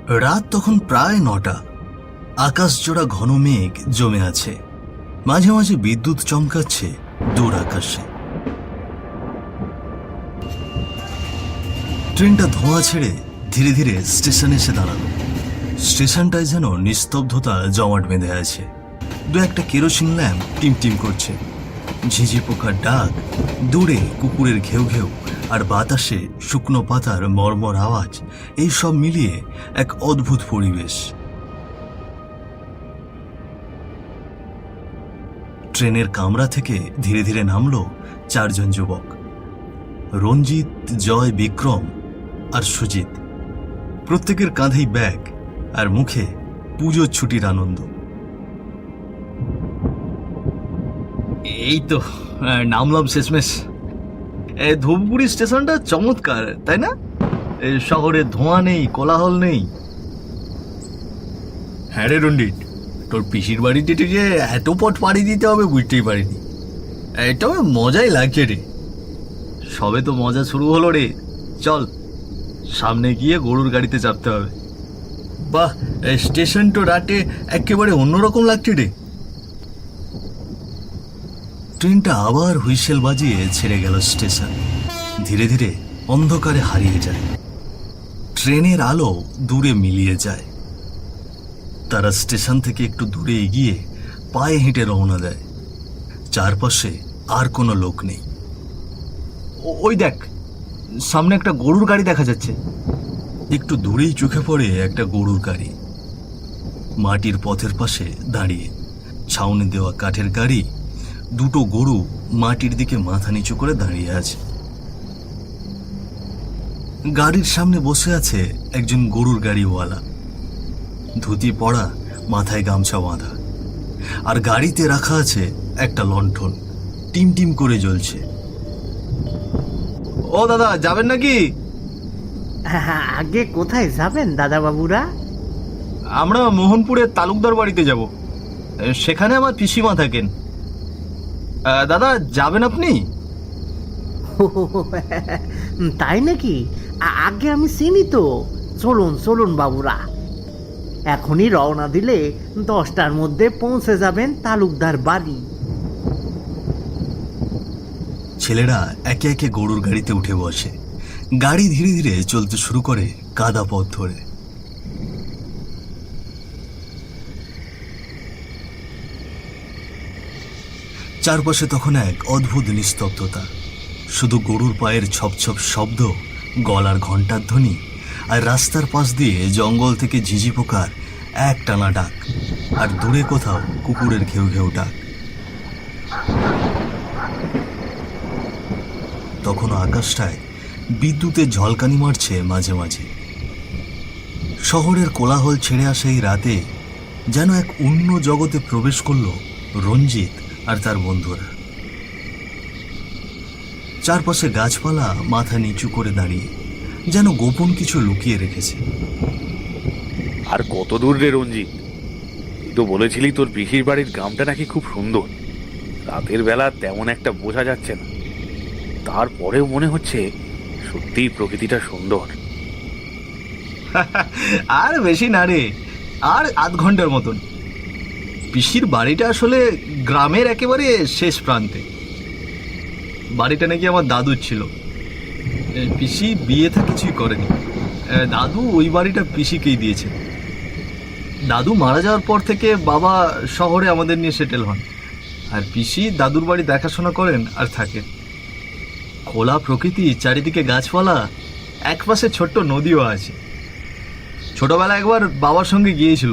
রাত তখন প্রায় 9টা। আকাশ জোড়া ঘন মেঘ জমে আছে, মাঝে মাঝে বিদ্যুৎ চমকাচ্ছে দূর আকাশে। ট্রেনটা ধোঁয়া ছেড়ে ধীরে ধীরে স্টেশনে এসে দাঁড়ালো। স্টেশনটায় যেন নিস্তব্ধতা জমাট বেঁধে আছে। দু একটা কেরোসিন ল্যাম্প টিমটিম করছে। ঝিঝি পোকার ডাক, দূরে কুকুরের ঘেউ ঘেউ, আর বাতাসে শুকনো পাতার মর্মর আওয়াজ, এই সব মিলিয়ে এক অদ্ভুত পরিবেশ। ট্রেনের কামরা থেকে ধীরে ধীরে নামলো 4 জন যুবক, রঞ্জিত, জয়, বিক্রম আর সুজিত। প্রত্যেকের কাঁধেই ব্যাগ আর মুখে পুজোর ছুটির আনন্দ। এই তো নামলাম শেষমেশ। ধূপগুড়ি স্টেশনটা চমৎকার, তাই না? শহরে ধোঁয়া নেই, কোলাহল নেই। হ্যাঁ রে রঞ্জিত, তোর পিসির বাড়িতে যে এত পথ পাড়ি দিতে হবে বুঝতেই পারিনি। এটা মজাই লাগছে রে। সবে তো মজা শুরু হলো রে। চল সামনে গিয়ে গরুর গাড়িতে চাপতে হবে। বাহ, স্টেশন তো রাতে একেবারে অন্যরকম লাগছে রে। ট্রেনটা আবার হুইসেল বাজিয়ে ছেড়ে গেল স্টেশন। ধীরে ধীরে অন্ধকারে হারিয়ে যায়। ট্রেনের আলো দূরে মিলিয়ে যায়। তারা স্টেশন থেকে একটু দূরে এগিয়ে পায়ে হেঁটে রওনা দেয়। চারপাশে আর কোনো লোক নেই। ওই দেখ, সামনে একটা গরুর গাড়ি দেখা যাচ্ছে। একটু দূরেই চোখে পড়ে একটা গরুর গাড়ি, মাটির পথের পাশে দাঁড়িয়ে। ছাউনি দেওয়া কাঠের গাড়ি, দুটো গরু মাটির দিকে মাথা নিচু করে দাঁড়িয়ে আছে। গাড়ির সামনে বসে আছে একজন গরুর গাড়িওয়ালা, ধুতি পরা, মাথায় গামছা বাঁধা, আর গাড়িতে রাখা আছে একটা লণ্ঠন, টিম টিম করে জ্বলছে। ও দাদা, যাবেন নাকি? আগে কোথায় যাবেন দাদা বাবুরা? আমরা মোহনপুরের তালুকদার বাড়িতে যাব, সেখানে আমার পিসিমা থাকেন। দাদা, যাবেন আপনি? তাই নাকি? আগে আমি চিনি তো। চলুন চলুন বাবুরা, এখনই রওনা দিলে 10টার মধ্যে পৌঁছে যাবেন তালুকদার বাড়ি। ছেলেরা একে একে গরুর গাড়িতে উঠে বসে। গাড়ি ধীরে ধীরে চলতে শুরু করে কাদা পথ ধরে। চারপাশে তখন এক অদ্ভুত নিস্তব্ধতা। শুধু গরুর পায়ের ছপছপ শব্দ, গলার ঘণ্টার ধ্বনি, আর রাস্তার পাশ দিয়ে জঙ্গল থেকে ঝিঝি পোকার এক টানা ডাক, আর দূরে কোথাও কুকুরের ঘেউ ঘেউ ডাক। তখনও আকাশটায় বিদ্যুতের ঝলকানি মারছে মাঝে মাঝে। শহরের কোলাহল ছেড়ে আসে এই রাতে যেন এক অন্য জগতে প্রবেশ করলো রঞ্জিত আর তার বন্ধুরা। চারপাশে গাছপালা মাথা নিচু করে দাঁড়িয়ে, যেন গোপন কিছু লুকিয়ে রেখেছে। আর কত দূর রে রঞ্জিত? তুই তো বলেছিলি তোর পিসির বাড়ির গ্রামটা নাকি খুব সুন্দর। রাতের বেলা তেমন একটা বোঝা যাচ্ছে না, তারপরেও মনে হচ্ছে সত্যিই প্রকৃতিটা সুন্দর। আর বেশি না রে, আর আধ ঘন্টার মতন। পিসির বাড়িটা আসলে গ্রামের একেবারে শেষ প্রান্তে। বাড়িটা নাকি আমার দাদুর ছিল। পিসি বিয়ে থা কিছুই করেনি। দাদু ওই বাড়িটা পিসিকেই দিয়েছে। দাদু মারা যাওয়ার পর থেকে বাবা শহরে আমাদের নিয়ে সেটেল হন, আর পিসি দাদুর বাড়ি দেখাশোনা করেন আর থাকেন। খোলা প্রকৃতি, চারিদিকে গাছপালা, একপাশে ছোট্ট নদীও আছে। ছোটবেলা একবার বাবার সঙ্গে গিয়েছিল,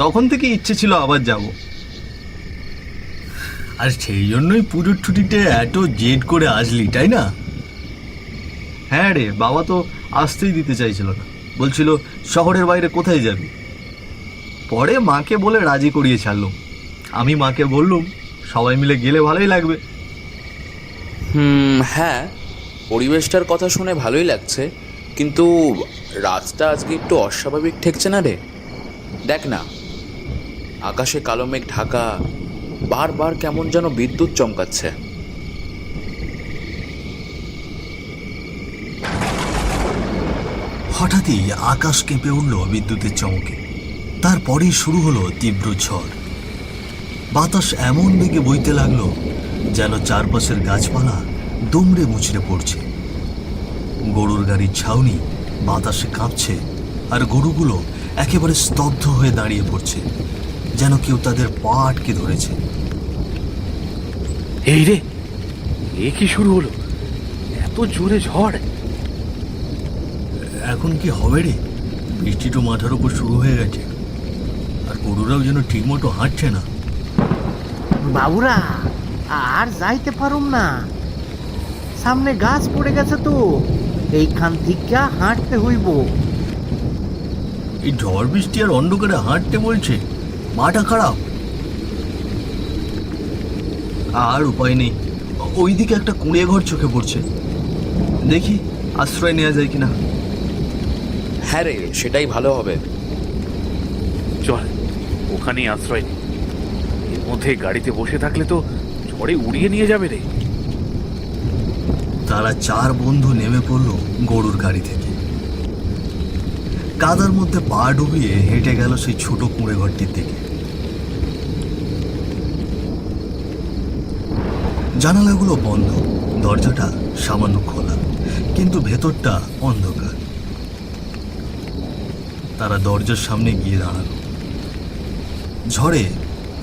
তখন থেকে ইচ্ছে ছিল আবার যাব। আর সেই জন্যই পুজোর ছুটিতে এত জেদ করে আসলি, তাই না? হ্যাঁ রে, বাবা তো আসতেই দিতে চাইছিল না, বলছিল শহরের বাইরে কোথায় যাবি। পরে মাকে বলে রাজি করিয়ে ছাড়লাম। আমি মাকে বললুম সবাই মিলে গেলে ভালোই লাগবে। হ্যাঁ, পরিবেশটার কথা শুনে ভালোই লাগছে, কিন্তু রাতটা আজকে একটু অস্বাভাবিক ঠেকছে না রে? দেখ না, আকাশে কালো মেঘ ঢাকা, বারবার কেমন যেন বিদ্যুৎ চমকাচ্ছে। হঠাৎই আকাশ কেঁপে উঠল বিদ্যুতের চমকে। তারপরেই শুরু হলো তীব্র ঝড়। বাতাস এমন বেগে বইতে লাগলো যেন চারপাশের গাছপালা দুমড়ে মুচড়ে পড়ছে। গরুর গাড়ির ছাউনি বাতাসে কাঁপছে, আর গরুগুলো একেবারে স্তব্ধ হয়ে দাঁড়িয়ে পড়ছে, যেন কেউ তাদের পা আটকে ধরেছে। এই রে, এ কি শুরু হলো? এত জোরে ঝড়! এখন কি হবে রে? বৃষ্টি তো মাথার উপর শুরু হয়ে গেছে, আর গরুরাও যেন ঠিক মতো হাঁটছে না। বাবুরা, আর যাইতে পারুম না, সামনে গাছ পড়ে গেছে তো, এইখান থেকে হাঁটতে হইব। এই ঝড় বৃষ্টি আর অন্ধকারে হাঁটতে বলছে, মাথা খারাপ। আর উপায় নেই, ওইদিকে একটা কুঁড়ে ঘর চোখে পড়ছে, দেখি আশ্রয় নেওয়া যায় কিনা। হ্যাঁ রে, সেটাই ভালো হবে। চল, ওখানেই আশ্রয় নেই। এর মধ্যে গাড়িতে বসে থাকলে তো ঝড়ে উড়িয়ে নিয়ে যাবে রে। তারা চার বন্ধু নেমে পড়ল গরুর গাড়ি থেকে। কাদার মধ্যে পা ডুবিয়ে হেঁটে গেল সেই ছোট কুঁড়ে ঘরটির দিকে। জানালাগুলো বন্ধ, দরজাটা সামান্য খোলা, কিন্তু ভেতরটা অন্ধকার। তারা দরজার সামনে গিয়ে দাঁড়ালো। ঝড়ে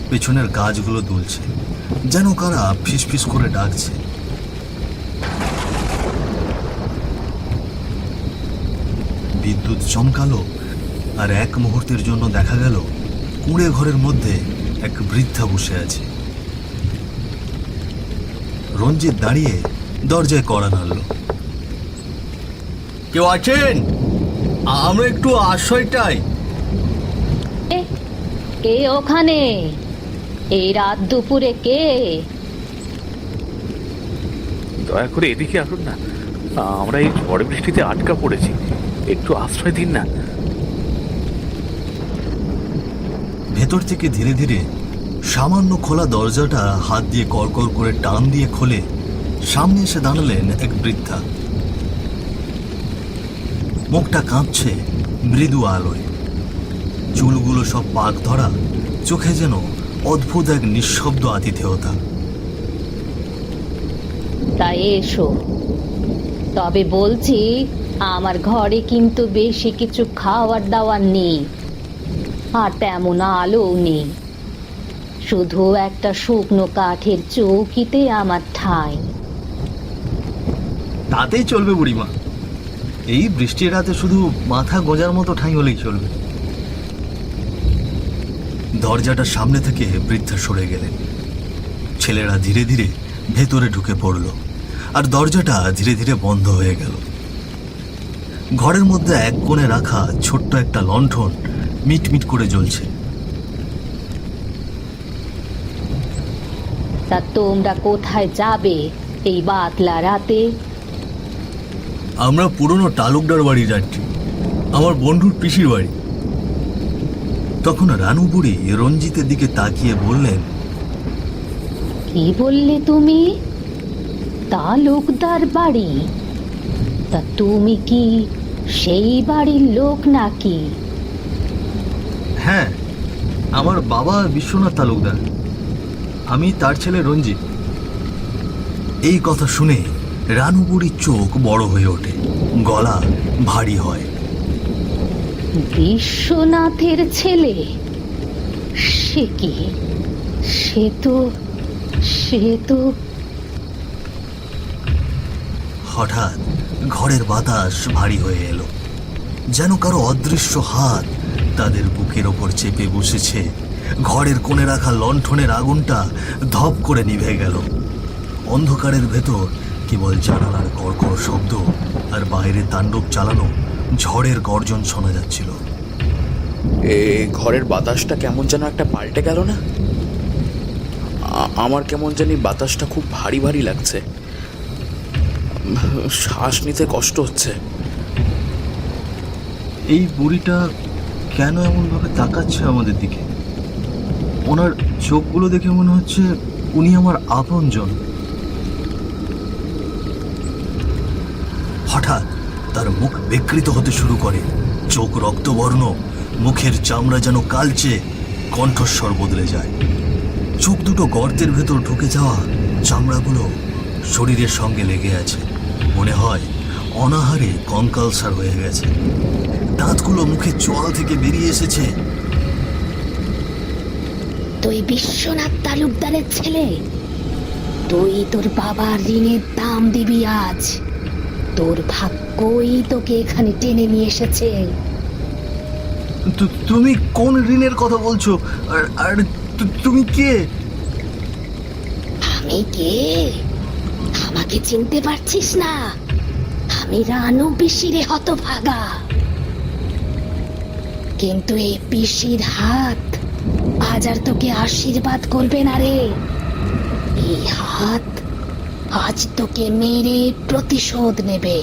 পেছনের গাছগুলো দুলছে, যেন কারা ফিসফিস করে ডাকছে। বিদ্যুৎ চমকালো, আর এক মুহূর্তের জন্য দেখা গেল কুঁড়ে ঘরের মধ্যে এক বৃদ্ধা বসে আছে। রঞ্জিত দাঁড়িয়ে দরজায় কড়া নাড়ল। কেউ আছেন? আমরা একটু আশ্রয় চাই। কে ওখানে? এই রাত দুপুরে কে? দয়া করে এদিকে আসুন না, আমরা এই ঝড় বৃষ্টিতে আটকা পড়েছি, একটু আশ্রয় দিন না। ভেতর থেকে ধীরে ধীরে সামান্য খোলা দরজাটা হাত দিয়ে কড়কড় করে টান দিয়ে খোলে সামনে এসে দাঁড়ালেন এক বৃদ্ধা। মুখটা কাঁপছে মৃদু আলোয়, চুলগুলো সব পাক ধরা, চোখে যেন অদ্ভুত এক নিঃশব্দ আতিথেয়তা। তাই এসো, তবে বলছি আমার ঘরে কিন্তু বেশি কিছু খাওয়ার দাওয়ার নেই, আর তেমন আলো নেই। শুধু একটা শুকনো কাঠের চৌকিতে আমার ঠাঁই। তাতেই চলবে বুড়িমা, এই বৃষ্টির রাতে শুধু মাথা গোঁজার মতো ঠাঁই হলেই চলবে। দরজাটার সামনে থেকে বৃদ্ধা সরে গেলেন। ছেলেরা ধীরে ধীরে ভেতরে ঢুকে পড়ল, আর দরজাটা ধীরে ধীরে বন্ধ হয়ে গেল। ঘরের মধ্যে এক কোণে রাখা ছোট্ট একটা লণ্ঠন মিটমিট করে জ্বলছে। তা তোমরা কোথায় যাবে এই বাতলা রাতে? আমরা পুরনো তালুকদার বাড়ি যাচ্ছি, আমার বন্ধুর পিসির বাড়ি। তখন রানু বুড়ি রঞ্জিতের দিকে তাকিয়ে বললেন, কি বললে তুমি? তালুকদার বাড়ি? তা তুমি কি সেই বাড়ির লোক নাকি? হ্যাঁ, আমার বাবা বিশ্বনাথ তালুকদার, আমি তার ছেলে রঞ্জিত। এই কথা শুনে রানু বুড়ির চোখ বড় হয়ে ওঠে, গলা ভারী হয়। বিশ্বনাথের ছেলে? সে কি? সে তো হঠাৎ ঘরের বাতাস ভারী হয়ে এলো, যেন কারো অদৃশ্য হাত তাদের বুকের ওপর চেপে বসেছে। ঘরের কোণে রাখা লণ্ঠনের আগুনটা ধপ করে নিভে গেল। অন্ধকারের ভেতর কেবল জানালার কড়কড় শব্দ আর বাইরে তাণ্ডব চালানো ঝড়ের গর্জন শোনা যাচ্ছিল। ঘরের বাতাসটা কেমন যেন একটা পাল্টে গেল না? আমার কেমন জানি বাতাসটা খুব ভারী ভারী লাগছে, শ্বাস নিতে কষ্ট হচ্ছে। এই বুড়িটা কেন এমনভাবে তাকাচ্ছে আমাদের দিকে? ওনার চোখগুলো দেখে মনে হচ্ছে উনি আমার আপনজন। হঠাৎ তার মুখ বিকৃত হতে শুরু করে। চোখ রক্তবর্ণ, মুখের চামড়া যেন কালচে, কণ্ঠস্বর বদলে যায়। চোখ দুটো গর্তের ভেতর ঢুকে যাওয়া, চামড়াগুলো শরীরের সঙ্গে লেগে আছে। মনে হয় অনাহারে কঙ্কালসার হয়ে গেছে। দাঁতগুলো মুখের চোয়াল থেকে বেরিয়ে এসেছে। তুই বিশ্বনাথ তালুকদারের ছেলে। তুই তোর বাবার ঋণের দাম দিবি আজ। তোর ভাগ্যই তোকে এখানে টেনে নিয়ে এসেছে। তুমি কোন ঋণের কথা বলছো? আর আর তুমি কে? আমি কে? আমাকে চিনতে পারছিস না? আমি রানু পিসিরে হতভাগা। কিন্তু এই পিসির হাত আজ আর তোকে আশীর্বাদ করবে না রে। এই হাত আজ তোকে মেরে প্রতিশোধ নেবে।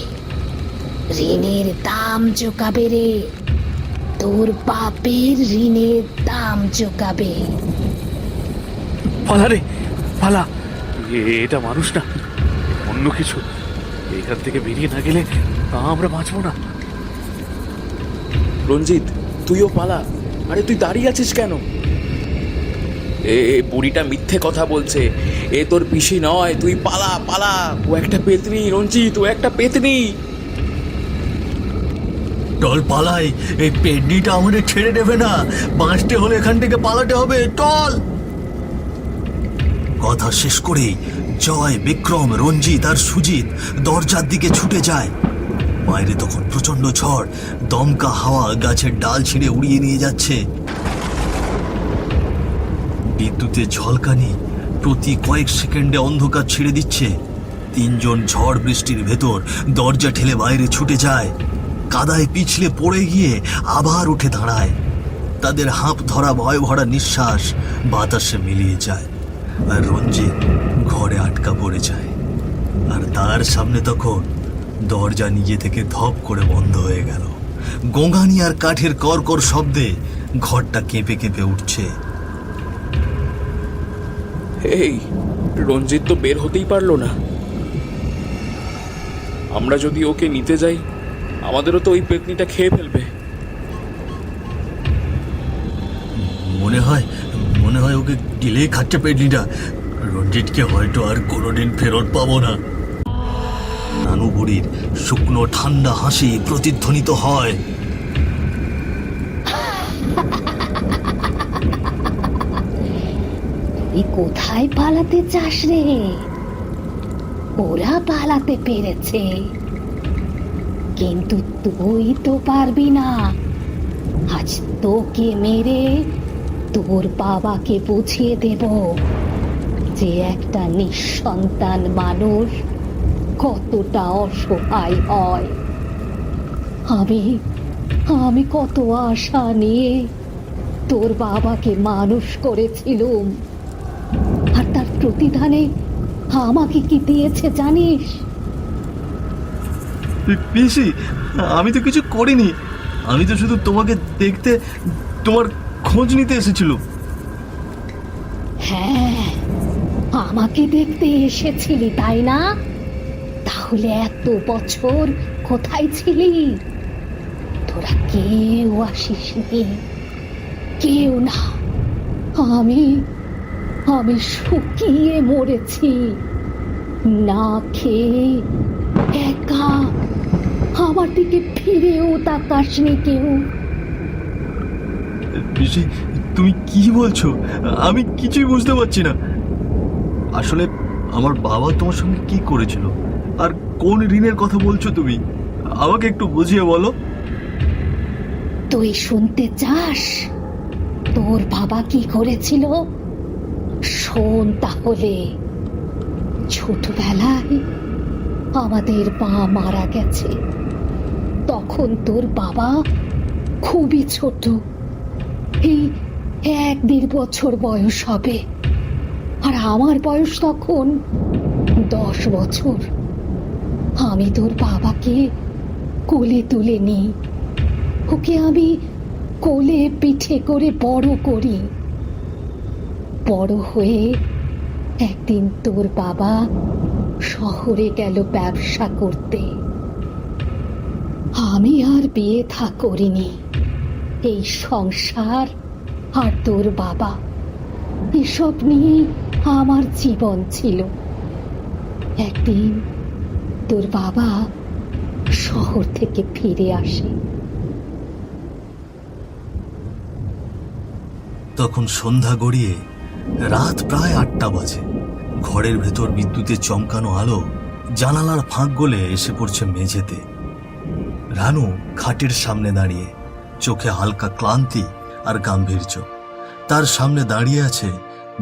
ঋণের দাম চোকাবে রে। তোর বাপের ঋণের দাম চোকাবে। পালা রে, পালা। এটা মানুষ না, অন্য কিছু। এখান থেকে বেরিয়ে না গেলে আমরা বাঁচবো না। রঞ্জিত, তুইও পালা। আরে তুই দাঁড়িয়ে আছিস কেন? এ বুড়িটা মিথ্যে কথা বলছে। এ তোর পিসি নয়, তুই পালা পালা। ও একটা পেতনি রঞ্জিত, ও একটা পেতনি। টল পালাই, এই পেডনিটা আমাদের ছেড়ে দেবে না। বাঁচতে হলে এখান থেকে পালাতে হবে। টল। কথা শেষ করেই জয়, বিক্রম, রঞ্জিত আর সুজিত দরজার দিকে ছুটে যায়। বাইরে তখন প্রচন্ড ঝড়, দমকা হাওয়া গাছের ডাল ছিঁড়ে উড়িয়ে নিয়ে যাচ্ছে। বিদ্যুতের ঝলকানি প্রতি কয়েক সেকেন্ডে অন্ধকার ছেড়ে দিচ্ছে। তিনজন ঝড় বৃষ্টির ভেতর দরজা ঠেলে বাইরে ছুটে যায়। কাদায় পিছলে পড়ে গিয়ে আবার উঠে দাঁড়ায়। তাদের হাঁপ ধরা ভয় ভরা নিঃশ্বাস বাতাসে মিলিয়ে যায়। আর রঞ্জিত ঘরে আটকা পড়ে যায়। আর তার সামনে তখন দরজা নিজে থেকে ধপ করে বন্ধ হয়ে গেল। গোঙানি আর কাঠের কর্কর শব্দে ঘরটা কেঁপে কেঁপে উঠছে। এই রঞ্জিত তো বের হতেই পারলো না। আমরা যদি ওকে নিতে যাই, আমাদেরও তো ওই পেতনিটা খেয়ে ফেলবে। মনে হয় ওকে গিলেই খাচ্ছে পেডনিটা। রঞ্জিতকে হয়তো আর কোনোদিন ফেরত পাবো না। রানু বুড়ির শুকনো ঠান্ডা হাসি প্রতিধ্বনিত হয়। তুই কোথায় পালাতে চাস রে? ওরা পালাতে পেরেছে, কিন্তু তুই তো পারবি না। আজ তোকে মেরে তোর বাবাকে বুঝিয়ে দেব যে একটা নিঃসন্তান মানুষ কতটা অসহায় হয়। আমি কত আশা নিয়ে তোর বাবাকে মানুষ করেছিলুম, আর তার প্রতিদানে আমাকে কি দিয়েছে জানিস? পিসি, আমি তো কিছু করিনি। আমি তো শুধু তোমাকে দেখতে, তোমার খোঁজ নিতে এসেছিল। হ্যাঁ, আমাকে দেখতে এসেছিলি তাই না? তাহলে এত বছর কোথায় ছিলি? তোরা কেউ আসিসনি, কেউ না। আমি শুকিয়ে মরেছি, না খেয়ে, একা। আমার দিকে ফিরেও তাকাসনি কেউ। পিসি, তুমি কি বলছো? আমি কিছুই বুঝতে পারছি না। আসলে আমার বাবা তোমার সঙ্গে কি করেছিল, আর কোন ঋণের কথা বলছো তুমি? আমাকে একটু বুঝিয়ে বলো। তুই শুনতে চাস তোর বাবা কি করেছিল? শোন তাহলে। ছোটবেলায় আমাদের মা মারা গেছে। তখন তোর বাবা খুবই ছোট, এই 1-1.5 বছর বয়স হবে। আর আমার বয়স তখন 10 বছর। আমি তোর বাবাকে কোলে তুলে নিই। ওকে আমি কোলে পিঠে করে বড় করি। বড় হয়ে একদিন তোর বাবা শহরে গেল ব্যবসা করতে। আমি আর বিয়ে থা করিনি। এই সংসার আর তোর বাবা, এসব নিয়েই আমার জীবন ছিল। একদিন তোর বাবা শহর থেকে ফিরে আসে। তখন সন্ধ্যা গড়িয়ে রাত প্রায় 8টা বাজে। ঘরের ভেতর বিদ্যুতের চমকানো আলো জানালার ফাঁক গলে এসে পড়ছে মেঝেতে। রানু খাটের সামনে দাঁড়িয়ে, চোখে হালকা ক্লান্তি আর গাম্ভীর্য। তার সামনে দাঁড়িয়ে আছে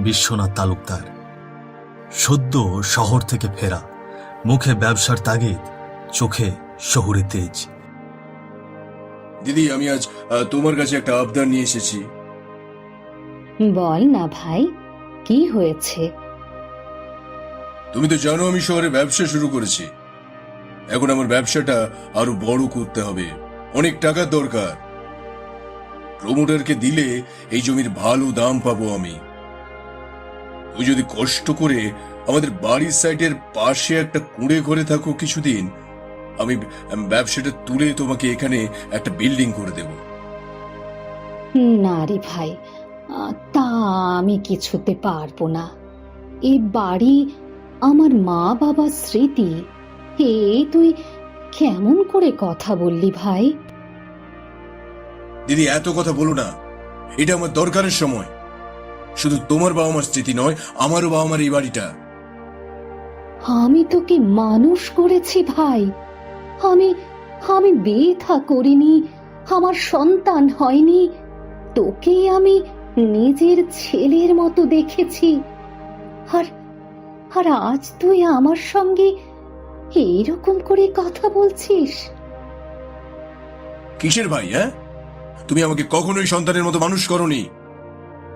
বিশ্বনাথ তালুকদার, সদ্য শহর থেকে ফেরা, মুখে ব্যবসার তাগিদ, চোখে শহুরে তেজ। দিদি, আমি আজ তোমার কাছে একটা আবদার নিয়ে এসেছি। বল না ভাই, কি হয়েছে? তুমি তো জানো আমি শহরে ব্যবসা শুরু করেছি। এখন আমার ব্যবসাটা আরো বড় করতে হবে, অনেক টাকার দরকার। প্রমোটারকে দিলে এই জমির ভালো দাম পাবো আমি। তুই যদি কষ্ট করে আমাদের বাড়ির সাইডের পাশে একটা কুঁড়ে ঘরে থাকো কিছুদিন, আমি ব্যবসাটা তুলে তোমাকে এখানে একটা বিল্ডিং করে দেব। না রে ভাই, তা আমি কিছুতে পারবো না। এই বাড়ি আমার মা বাবার স্মৃতি। তুই কেমন করে কথা বললি ভাই? দিদি, এত কথা বলো না, এটা আমার দরকারের সময়। শুধু তোমার বাবা মার স্মৃতি নয়, আমারও বাবা মার এই বাড়িটা। আমি তোকে মানুষ করেছি ভাই। আমি আমি বিয়ে থা করিনি, আমার সন্তান হয়নি। তোকে আমি নিজের ছেলের মতো দেখেছি। আর আর আজ তুই আমার সঙ্গে এইরকম করে কথা বলছিস? কিসের ভাই? হ্যাঁ, তুমি আমাকে কখনোই সন্তানের মতো মানুষ করনি।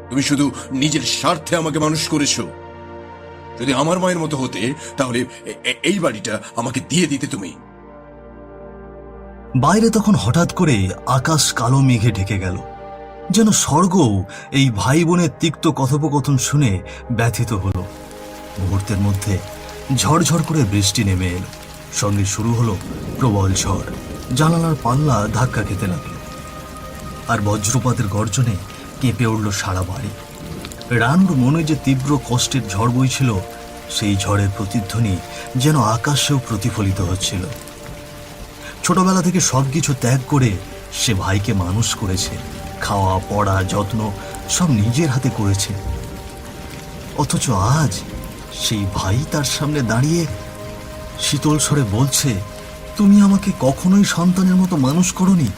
তুমি শুধু নিজের স্বার্থে আমাকে মানুষ করেছো। যদি আমার মায়ের মতো হতে, তাহলে এই বাড়িটা আমাকে দিয়ে দিতে তুমি। বাইরে তখন হঠাৎ করে আকাশ কালো মেঘে ঢেকে গেল, যেন স্বর্গও এই ভাই বোনের তিক্ত কথোপকথন শুনে ব্যথিত হলো। মুহূর্তের মধ্যে ঝড়ঝড় করে বৃষ্টি নেমে এলো, সঙ্গে শুরু হলো প্রবল ঝড়। জানালার পাল্লা ধাক্কা খেতে লাগলো, আর বজ্রপাতের গর্জনে কেঁপে উঠল সারা বাড়ি। রানুর মনে যে তীব্র কষ্টের ঝড় বইছিল, সেই ঝড়ের প্রতিধ্বনি যেন আকাশেও প্রতিফলিত হচ্ছিল। ছোটবেলা থেকে সবকিছু ত্যাগ করে সে ভাইকে মানুষ করেছে, খাওয়া পড়া যত্ন সব নিজের হাতে করেছে। অথচ আজ সেই ভাই তার সামনে দাঁড়িয়ে শীতল স্বরে বলছে, তুমি আমাকে কখনোই সন্তানের মতো মানুষ করনি।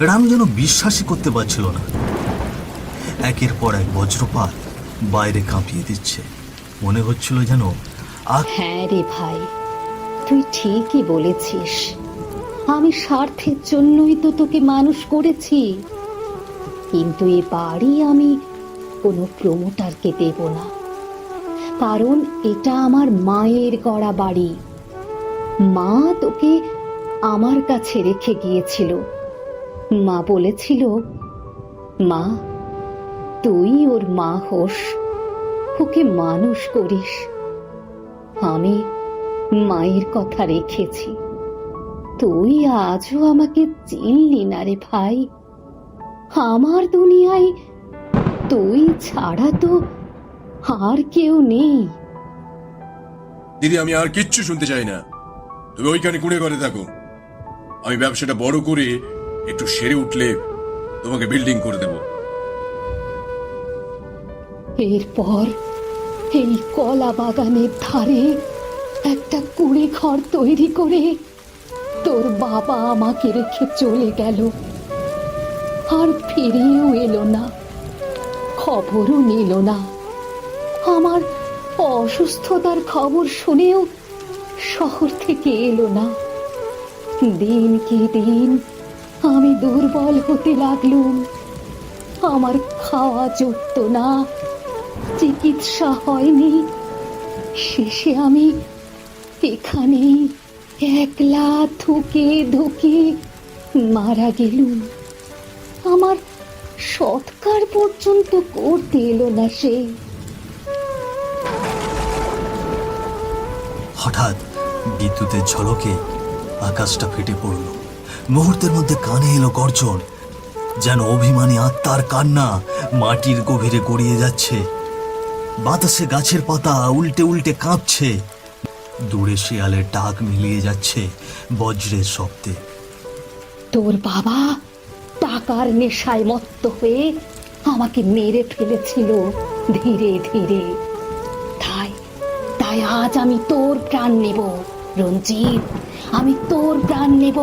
রানু যেন বিশ্বাসই করতে পারছিল না। একের পর এক বজ্রপাত বাইরে কাঁপিয়ে দিচ্ছে, মনে হচ্ছিল যেন হ্যাঁ রে ভাই, তুই ঠিকই বলেছিস। আমি স্বার্থের জন্যই তো তোকে মানুষ করেছি। কিন্তু এ বাড়ি আমি কোনো প্রমোটারকে দেব না, কারণ এটা আমার মায়ের গড়া বাড়ি। মা তোকে আমার কাছে রেখে গিয়েছিল। মা বলেছিল, মা তুই ওর মা হোস, ওকে মানুষ করিস। আমি মায়ের কথা রেখেছি। তুই আজও আমাকে চিনলি না রে ভাই। আমার দুনিয়ায় তুই ছাড়া তো আর কেউ নেই। দিদি, আমি আর কিচ্ছু শুনতে চাই না। তুমি ওইখানে কুঁড়ে ঘরে থাকো। আমি ব্যবসাটা বড় করে একটু সেরে উঠলে তোমাকে বিল্ডিং করে দেব। এরপর এই কলা বাগানের ধারে একটা কুঁড়ে ঘর তৈরি করে তোর বাবা আমাকে রেখে চলে গেল। আর ফিরেও এলো না, খবরও নিল না। আমার অসুস্থতার খবর শুনেও শহর থেকে এলো না। দিন কি দিন আমি দুর্বল হতে লাগলুম। আমার খাওয়া জুটতো না, চিকিৎসা হয়নি। শেষে আমি এখানেই একলা ধুকে ধুকে মারা গেলুম। আমার সৎকার পর্যন্ত করতে এলো না সে। হঠাৎ বিদ্যুতের ঝলকে আকাশটা ফেটে পড়ল, মুহূর্তের মধ্যে কানে এলো গর্জন, যেন অভিমানী আত্মার কান্না মাটির গভীরে গড়িয়ে যাচ্ছে। বাতাসে গাছের পাতা উল্টে উল্টে কাঁপছে, দূরে শিয়ালের ডাক মিলিয়ে যাচ্ছে বজ্রের শব্দে। তোর বাবা টাকার নেশায় মত্ত হয়ে আমাকে মেরে ফেলেছিল ধীরে ধীরে। তাই তাই আজ আমি তোর প্রাণ নেব রঞ্জিত, আমি তোর প্রাণ নেব,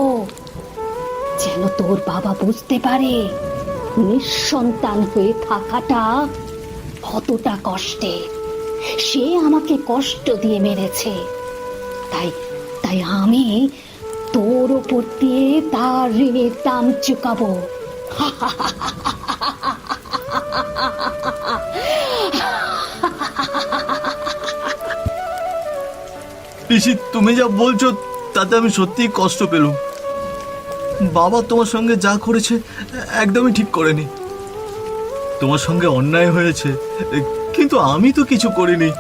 যেন তোর বাবা বুঝতে পারে নিঃসন্তান হয়ে থাকাটা কতটা কষ্টের। সে আমাকে কষ্ট দিয়ে মেরেছে, তাই তাই আমি তোর ওপর দিয়ে তার ঋণের দাম চুকাবো। পিসি, তুমি যা বলছো তাতে আমি সত্যিই কষ্ট পেলুম। বাবা তোমার সঙ্গে যা করেছে একদমই ঠিক করেনি। তোমার সঙ্গে অন্যায় হয়েছে, কিন্তু আমি তো কিছু করিনি।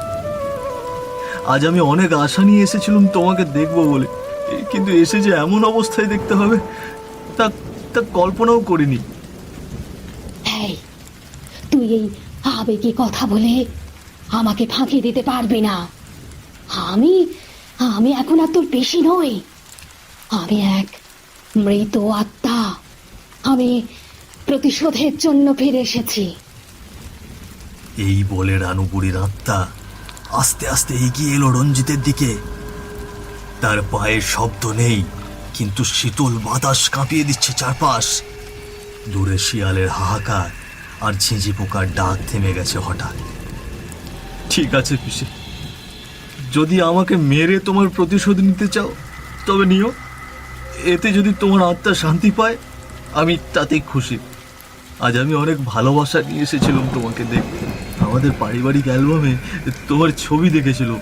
আজ আমি অনেক আশা নিয়ে এসেছিলাম তোমাকে দেখবো বলে, কিন্তু এসে যে এমন অবস্থায় দেখতে হবে তা তা কল্পনাও করিনি। এই, তুই এই আবেগে কথা বলে আমাকে ফাঁকি দিতে পারবি না। আমি আমি এখন আর তোর বেশি নই, আমি এক মৃত আত্মা। আমি প্রতিশোধের জন্য ফিরে এসেছি। এই বলে রানু বুড়ির আত্মা আস্তে আস্তে এগিয়ে এলো রঞ্জিতের দিকে। তার পায়ের শব্দ নেই, কিন্তু শীতল বাতাস কাঁপিয়ে দিচ্ছে চারপাশ। দূরে শিয়ালের হাহাকার আর ঝিঁঝি পোকার ডাক থেমে গেছে হঠাৎ। ঠিক আছে পিসি, যদি আমাকে মেরে তোমার প্রতিশোধ নিতে চাও তবে নিও। এতে যদি তোমার আত্মা শান্তি পায় আমি তাতেই খুশি। আজ আমি অনেক ভালোবাসা নিয়ে এসেছিলাম তোমাকে দেখতে। আমাদের পারিবারিক অ্যালবামে তোমার ছবি দেখেছিলাম।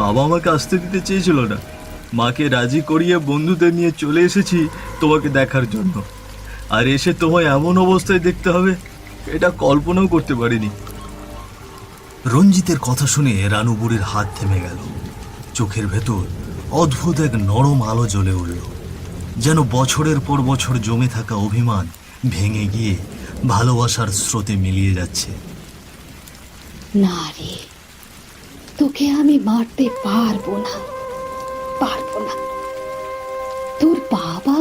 বাবা আমাকে আসতে দিতে চেয়েছিল না, মাকে রাজি করিয়ে বন্ধুদের নিয়ে চলে এসেছি তোমাকে দেখার জন্য। আর এসে তোমায় এমন অবস্থায় দেখতে হবে এটা কল্পনাও করতে পারিনি। রঞ্জিতের কথা শুনে রানু বুড়ির হাত থেমে গেল। চোখের ভেতর অদ্ভুত এক নরম আলো জ্বলে উঠল, যেন বছরের পর বছর জমে থাকা অভিমান ভেঙে গিয়ে ভালোবাসার স্রোতে মিলিয়ে যাচ্ছে। না রে, তোকে আমি মারতে পারবো না, পারবো না। তোর বাবা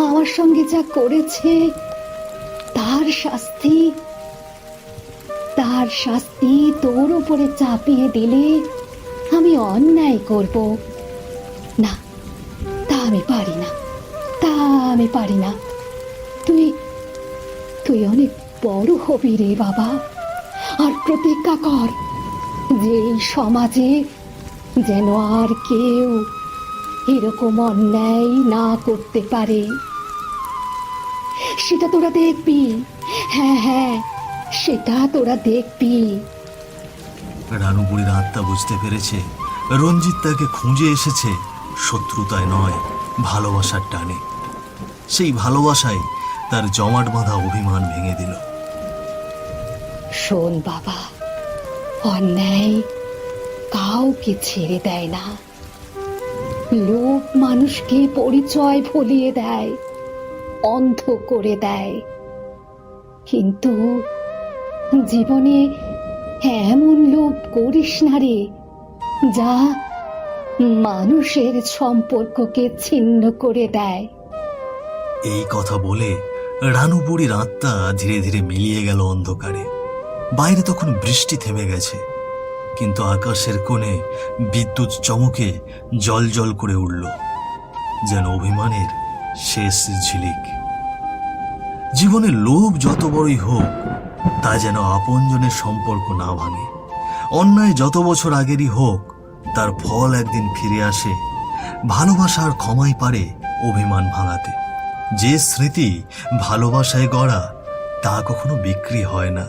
আমার সঙ্গে যা করেছে তার শাস্তি তোর উপরে চাপিয়ে দিলে আমি অন্যায় করব না। তা আমি পারি না, তা আমি পারি না। তুই অনেক বড় হবি রে বাবা, আর প্রতিজ্ঞা কর যে এই সমাজে যেন আর কেউ এরকম অন্যায় না করতে পারে। সেটা তোরা দেখবি, হ্যাঁ হ্যাঁ, সেটা তোরা দেখবি। রানু বুড়ির আত্মা বুঝতে পেরেছে রঞ্জিত তাকে খুঁজে এসেছে শত্রুতায় নয়, ভালোবাসার টানে। সেই ভালোবাসায় তার জমাট বাঁধা অভিমান ভেঙে দিল। শোন বাবা, অন্যায় কাউকে ছেড়ে দেয় না। লোভ মানুষকে পরিচয় ভুলিয়ে দেয়, অন্ধ করে দেয়। কিন্তু জীবনে এমন লোভ করিস না রে যা মানুষের সম্পর্ককে ছিন্ন করে দেয়। এই কথা বলে রানু বুড়ির আত্মা ধীরে ধীরে মিলিয়ে গেল অন্ধকারে। বাইরে তখন বৃষ্টি থেমে গেছে, কিন্তু আকাশের কোণে বিদ্যুৎ চমকে জল জল করে উঠল, যেন অভিমানের শেষ ঝিলিক। জীবনে লোভ যত বড়ই হোক তা যেন আপনজনের সম্পর্ক না ভাঙে। অন্যায় যত বছর আগেরই হোক তার ফল একদিন ফিরে আসে। ভালোবাসা আর ক্ষমাই পারে অভিমান ভাঙাতে। যে স্মৃতি ভালোবাসায় গড়া তা কখনো বিক্রি হয় না।